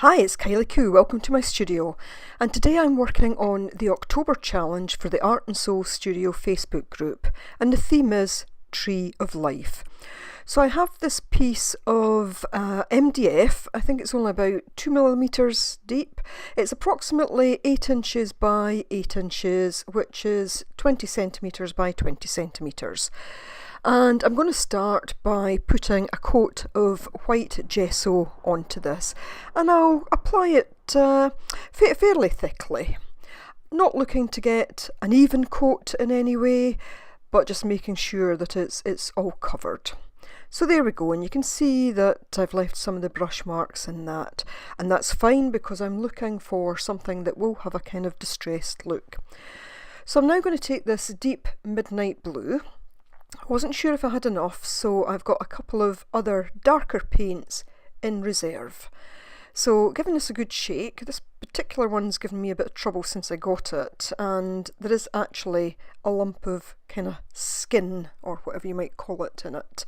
Hi, it's Kylie Koo. Welcome to my studio. And today I'm working on the October challenge for the Art and Soul Studio Facebook group. And the theme is Tree of Life. So I have this piece of MDF. I think it's only about 2mm deep. It's approximately 8 inches by 8 inches, which is 20 centimetres by 20 centimetres. And I'm going to start by putting a coat of white gesso onto this, and I'll apply it fairly thickly. Not looking to get an even coat in any way, but just making sure that it's all covered. So there we go, and you can see that I've left some of the brush marks in that, and that's fine because I'm looking for something that will have a kind of distressed look. So I'm now going to take this deep midnight blue. I wasn't sure if I had enough, so I've got a couple of other darker paints in reserve. So giving this a good shake. This particular one's given me a bit of trouble since I got it, and there is actually a lump of kind of skin, or whatever you might call it, in it.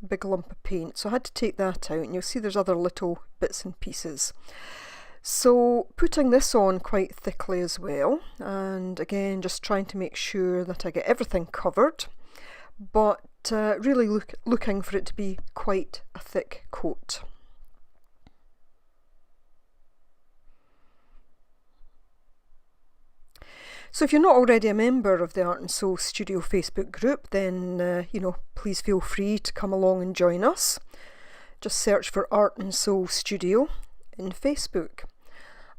Big lump of paint, so I had to take that out, and you'll see there's other little bits and pieces. So putting this on quite thickly as well, and again just trying to make sure that I get everything covered, but really looking for it to be quite a thick coat. So if you're not already a member of the Art and Soul Studio Facebook group, then please feel free to come along and join us. Just search for Art and Soul Studio in Facebook.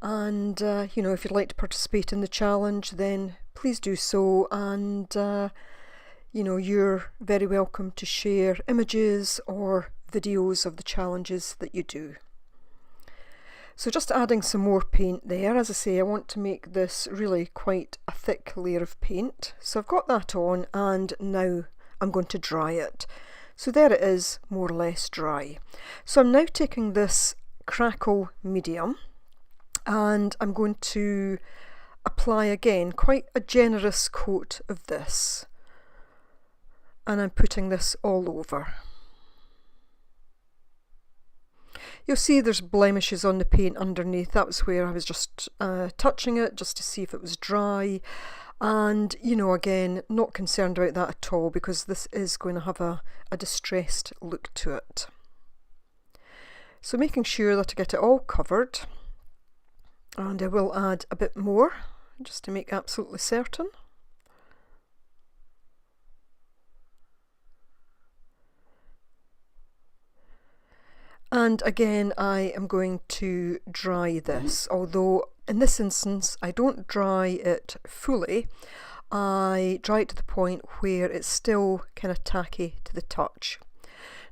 And if you'd like to participate in the challenge, then please do so, and you're very welcome to share images or videos of the challenges that you do. So just adding some more paint there. As I say, I want to make this really quite a thick layer of paint. So I've got that on, and now I'm going to dry it. So there it is, more or less dry. So I'm now taking this Crackle medium, and I'm going to apply again quite a generous coat of this, and I'm putting this all over. You'll see there's blemishes on the paint underneath. That was where I was just touching it just to see if it was dry, and again, not concerned about that at all because this is going to have a distressed look to it. So making sure that I get it all covered. And I will add a bit more just to make absolutely certain. And again, I am going to dry this, although in this instance I don't dry it fully. I dry it to the point where it's still kind of tacky to the touch.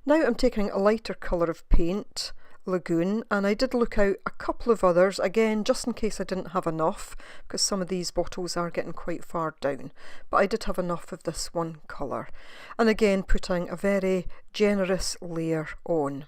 Now I'm taking a lighter colour of paint, Lagoon, and I did look out a couple of others, again just in case I didn't have enough, because some of these bottles are getting quite far down, but I did have enough of this one colour, and again putting a very generous layer on.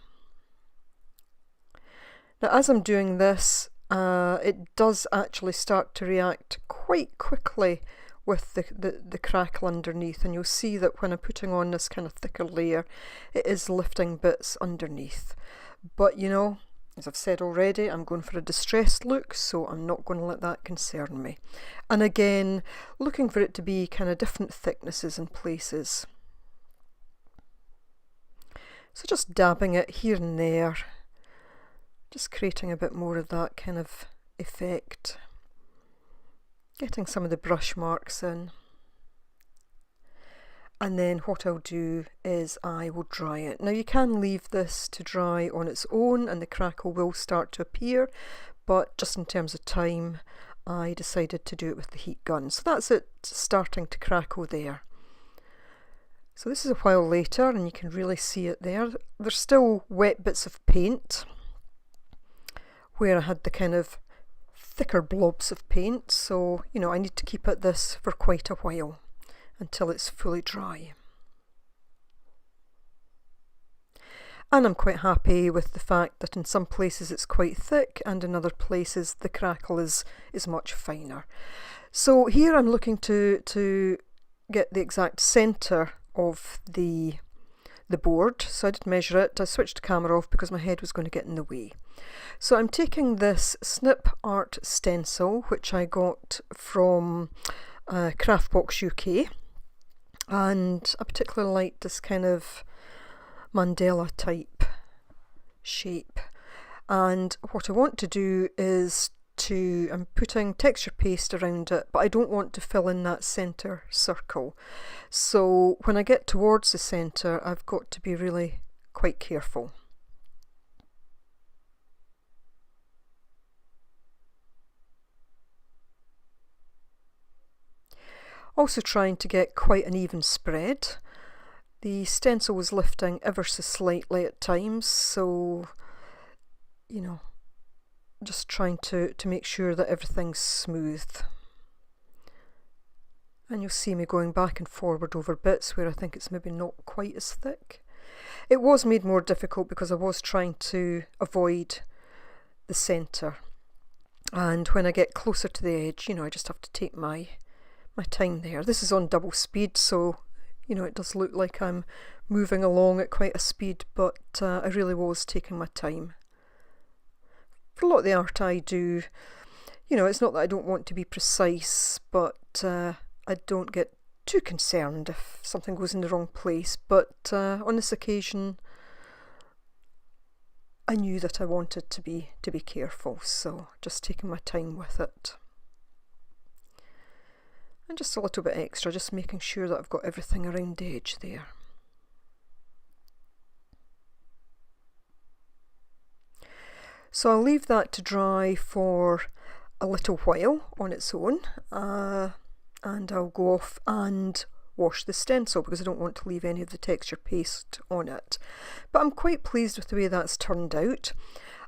Now as I'm doing this, it does actually start to react quite quickly with the crackle underneath, and you'll see that when I'm putting on this kind of thicker layer, it is lifting bits underneath. But as I've said already, I'm going for a distressed look, so I'm not going to let that concern me. And again, looking for it to be kind of different thicknesses and places. So just dabbing it here and there, just creating a bit more of that kind of effect. Getting some of the brush marks in. And then what I'll do is I will dry it. Now you can leave this to dry on its own and the crackle will start to appear, but just in terms of time I decided to do it with the heat gun. So that's it starting to crackle there. So this is a while later and you can really see it there. There's still wet bits of paint where I had the kind of thicker blobs of paint, so I need to keep at this for quite a while until it's fully dry. And I'm quite happy with the fact that in some places it's quite thick and in other places the crackle is much finer. So here I'm looking to get the exact centre of the the board, so I did measure it. I switched the camera off because my head was going to get in the way. So I'm taking this Snip Art stencil, which I got from Craftbox UK, and I particularly like this kind of mandala type shape. And what I want to do is I'm putting texture paste around it, but I don't want to fill in that centre circle. So when I get towards the centre, I've got to be really quite careful. Also trying to get quite an even spread. The stencil was lifting ever so slightly at times, so, you know, just trying to make sure that everything's smooth. And you'll see me going back and forward over bits where I think it's maybe not quite as thick. It was made more difficult because I was trying to avoid the centre. And when I get closer to the edge, you know, I just have to take my time there. This is on double speed, so, you know, it does look like I'm moving along at quite a speed, but I really was taking my time. For a lot of the art I do, you know, it's not that I don't want to be precise, but I don't get too concerned if something goes in the wrong place. But on this occasion, I knew that I wanted to be careful, so just taking my time with it. And just a little bit extra, just making sure that I've got everything around the edge there. So I'll leave that to dry for a little while on its own, and I'll go off and wash the stencil because I don't want to leave any of the texture paste on it. But I'm quite pleased with the way that's turned out.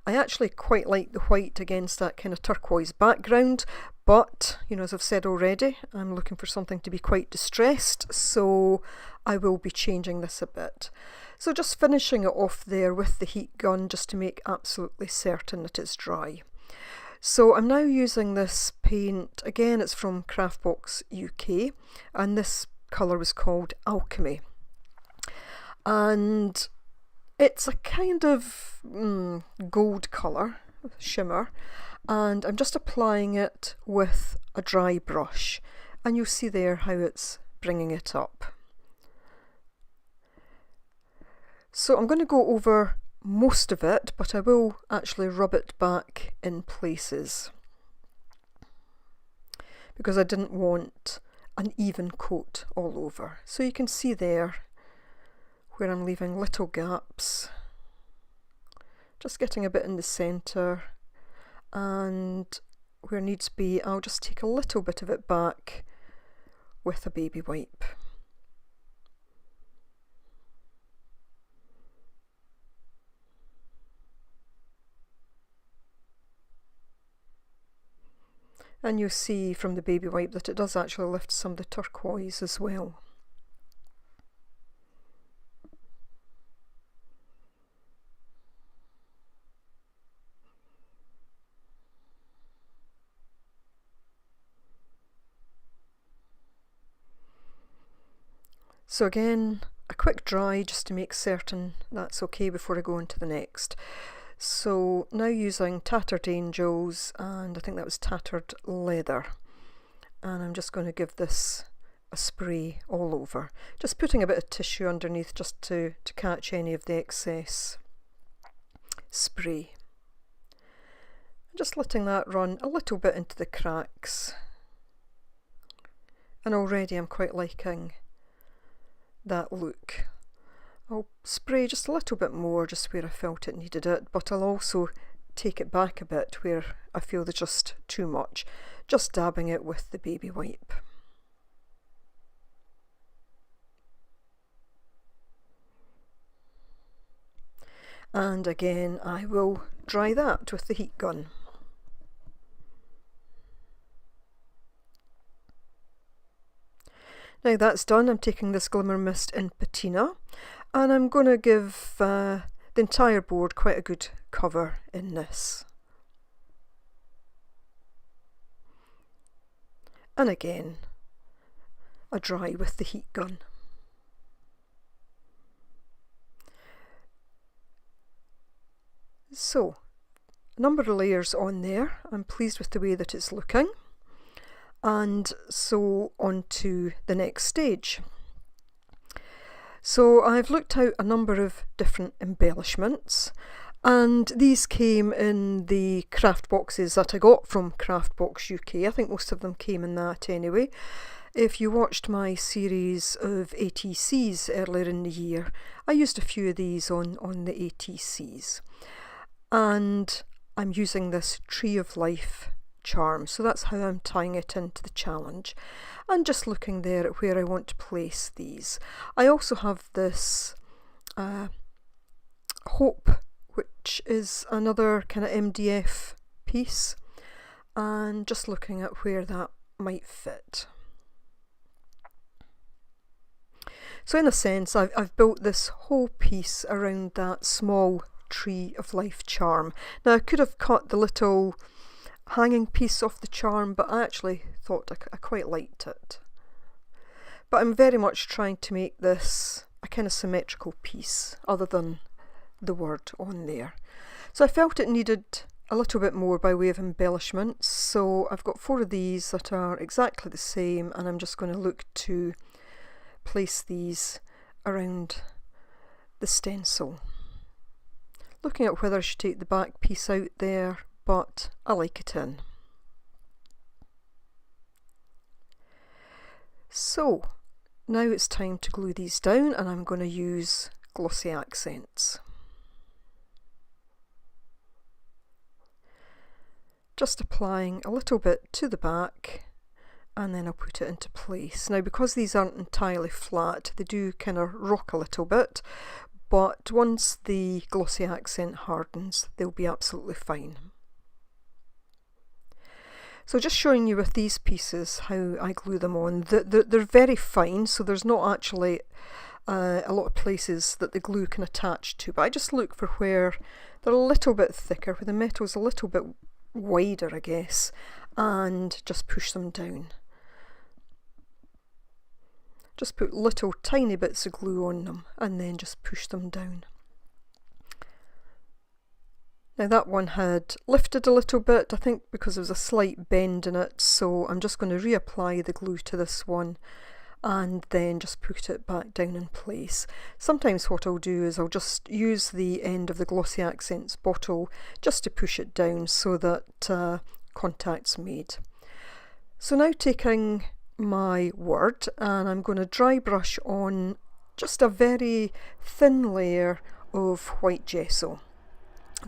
I actually quite like the white against that kind of turquoise background, but, you know, as I've said already, I'm looking for something to be quite distressed, so I will be changing this a bit. So just finishing it off there with the heat gun just to make absolutely certain that it's dry. So I'm now using this paint, again it's from Craftbox UK, and this colour was called Alchemy. And it's a kind of gold colour, shimmer, and I'm just applying it with a dry brush, and you'll see there how it's bringing it up. So I'm going to go over most of it, but I will actually rub it back in places because I didn't want an even coat all over. So you can see there where I'm leaving little gaps, just getting a bit in the centre, and where needs be I'll just take a little bit of it back with a baby wipe. And you'll see from the baby wipe that it does actually lift some of the turquoise as well. So again, a quick dry just to make certain that's okay before I go into the next. So now using Tattered Angels, and I think that was Tattered Leather, and I'm just going to give this a spray all over, just putting a bit of tissue underneath just to catch any of the excess spray. Just letting that run a little bit into the cracks, and already I'm quite liking that look. I'll spray just a little bit more just where I felt it needed it, but I'll also take it back a bit where I feel there's just too much, just dabbing it with the baby wipe. And again I will dry that with the heat gun. Now that's done, I'm taking this Glimmer Mist in Patina, and I'm going to give the entire board quite a good cover in this. And again, a dry with the heat gun. So, a number of layers on there. I'm pleased with the way that it's looking. And so on to the next stage. So I've looked out a number of different embellishments, and these came in the craft boxes that I got from Craftbox UK. I think most of them came in that anyway. If you watched my series of ATCs earlier in the year, I used a few of these on the ATCs. And I'm using this Tree of Life charm, so that's how I'm tying it into the challenge, and just looking there at where I want to place these. I also have this Hope, which is another kind of MDF piece, and just looking at where that might fit. So in a sense, I've built this whole piece around that small Tree of Life charm. Now I could have cut the little hanging piece off the charm, but I actually thought I quite liked it. But I'm very much trying to make this a kind of symmetrical piece other than the word on there. So I felt it needed a little bit more by way of embellishments, so I've got 4 of these that are exactly the same, and I'm just going to look to place these around the stencil. Looking at whether I should take the back piece out there, but I like it in. So now it's time to glue these down, and I'm going to use Glossy Accents. Just applying a little bit to the back, and then I'll put it into place. Now because these aren't entirely flat, they do kind of rock a little bit, but once the glossy accent hardens, they'll be absolutely fine. So just showing you with these pieces how I glue them on. They're very fine, so there's not actually a lot of places that the glue can attach to, but I just look for where they're a little bit thicker, where the metal's a little bit wider, I guess, and just push them down. Just put little tiny bits of glue on them and then just push them down. Now that one had lifted a little bit, I think because there was a slight bend in it, so I'm just going to reapply the glue to this one and then just put it back down in place. Sometimes what I'll do is I'll just use the end of the Glossy Accents bottle just to push it down so that contact's made. So now taking my word, and I'm going to dry brush on just a very thin layer of white gesso.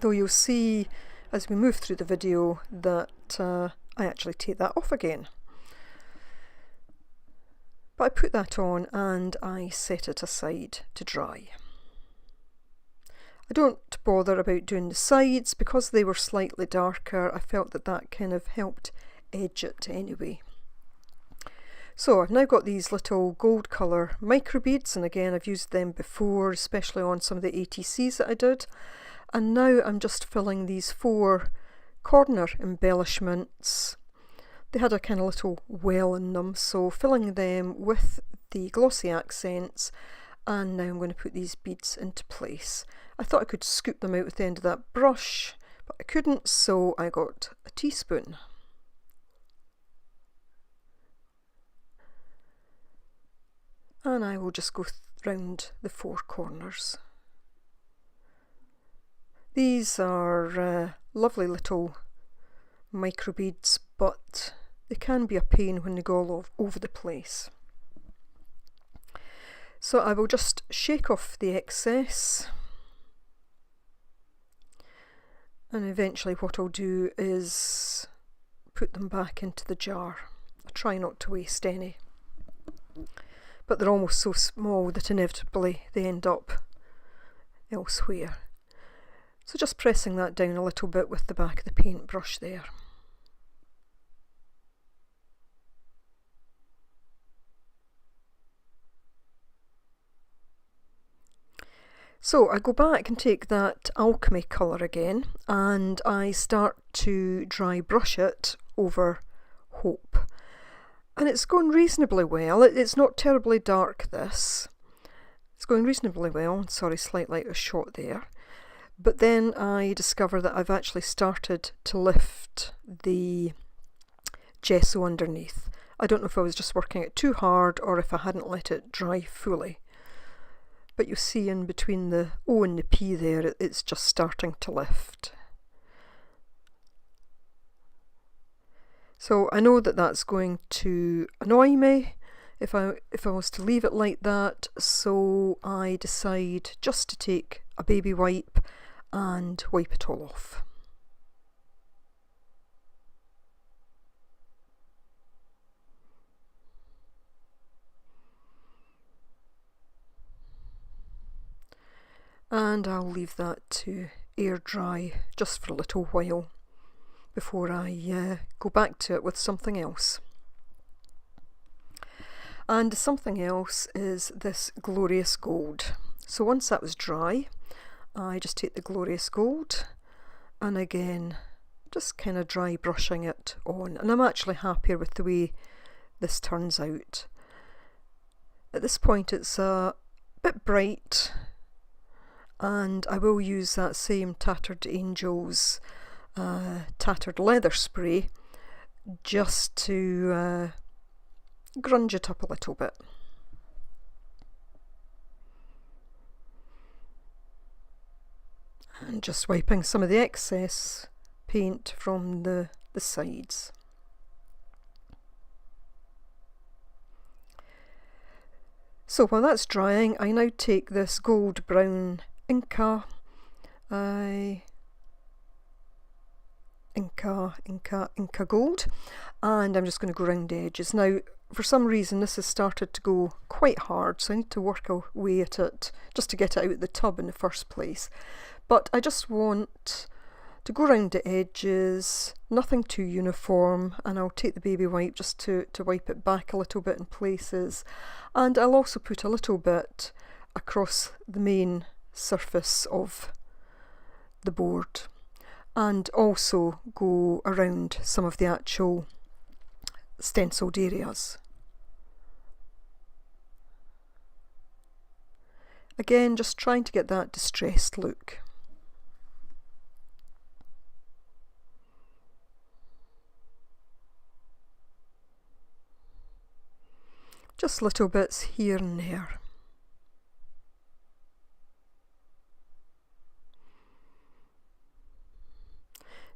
Though you'll see as we move through the video that I actually take that off again. But I put that on and I set it aside to dry. I don't bother about doing the sides because they were slightly darker. I felt that that kind of helped edge it anyway. So I've now got these little gold colour micro beads, and again I've used them before, especially on some of the ATCs that I did. And now I'm just filling these 4 corner embellishments. They had a kind of little well in them, so filling them with the glossy accents, and now I'm going to put these beads into place. I thought I could scoop them out with the end of that brush, but I couldn't, so I got a teaspoon. And I will just go round the 4 corners. These are lovely little micro beads, but they can be a pain when they go all over the place. So I will just shake off the excess, and eventually what I'll do is put them back into the jar. I try not to waste any, but they're almost so small that inevitably they end up elsewhere. So just pressing that down a little bit with the back of the paintbrush there. So I go back and take that alchemy colour again, and I start to dry brush it over Hope. And it's going reasonably well. It's not terribly dark, this. It's going reasonably well. Sorry, slightly out of shot there. But then I discover that I've actually started to lift the gesso underneath. I don't know if I was just working it too hard or if I hadn't let it dry fully. But you see in between the O and the P there, it's just starting to lift. So I know that that's going to annoy me if I was to leave it like that, so I decide just to take a baby wipe and wipe it all off. And I'll leave that to air dry just for a little while before I go back to it with something else. And something else is this Glorious Gold. So once that was dry, I just take the Glorious Gold and again just kind of dry brushing it on, and I'm actually happier with the way this turns out. At this point it's a bit bright, and I will use that same Tattered Angels tattered leather spray just to grunge it up a little bit. And just wiping some of the excess paint from the sides. So while that's drying, I now take this gold brown Inca gold, and I'm just going to go around the edges. Now, for some reason this has started to go quite hard, so I need to work away at it just to get it out of the tub in the first place. But I just want to go around the edges, nothing too uniform, and I'll take the baby wipe just to wipe it back a little bit in places. And I'll also put a little bit across the main surface of the board, and also go around some of the actual stenciled areas. Again, just trying to get that distressed look. Just little bits here and there.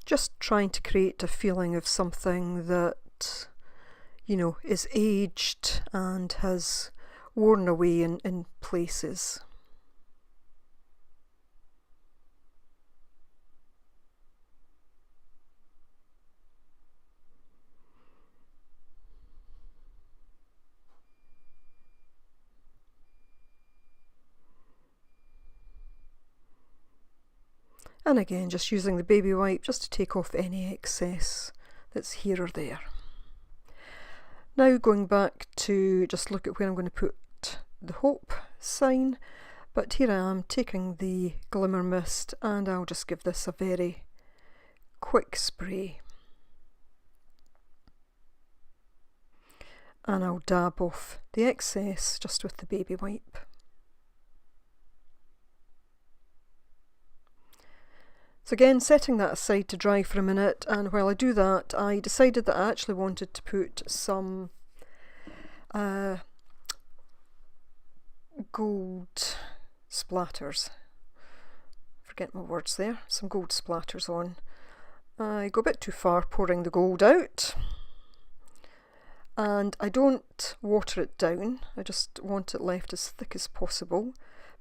Just trying to create a feeling of something that, you know, is aged and has worn away in places. And again, just using the baby wipe just to take off any excess that's here or there. Now going back to just look at where I'm going to put the hope sign, but here I am taking the Glimmer Mist, and I'll just give this a very quick spray. And I'll dab off the excess just with the baby wipe. So again, setting that aside to dry for a minute, and while I do that, I decided that I actually wanted to put some gold splatters. Forget my words there. Some gold splatters on. I go a bit too far pouring the gold out, and I don't water it down. I just want it left as thick as possible.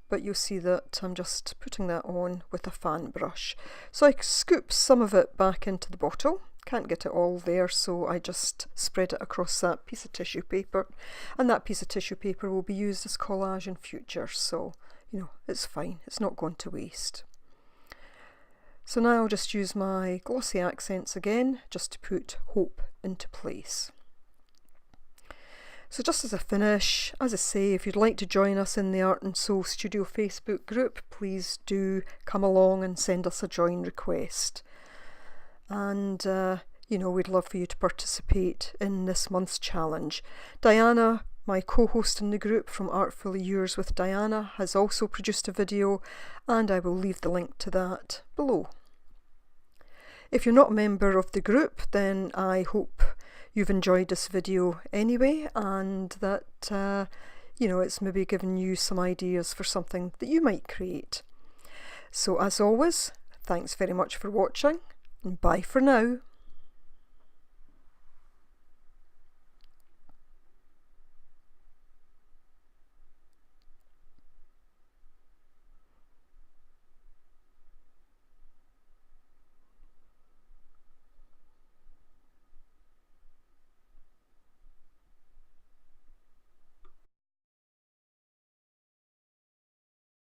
But you'll see that I'm just putting that on with a fan brush. So I scoop some of it back into the bottle. Can't get it all there, so I just spread it across that piece of tissue paper. And that piece of tissue paper will be used as collage in future, so, you know, it's fine. It's not going to waste. So now I'll just use my glossy accents again, just to put hope into place. So just as a finish, as I say, if you'd like to join us in the Art and Soul Studio Facebook group, please do come along and send us a join request. And, you know, we'd love for you to participate in this month's challenge. Diana My co-host in the group from Artfully Yours with Diana has also produced a video, and I will leave the link to that below. If you're not a member of the group, then I hope you've enjoyed this video anyway, and that it's maybe given you some ideas for something that you might create. So as always, thanks very much for watching, and bye for now.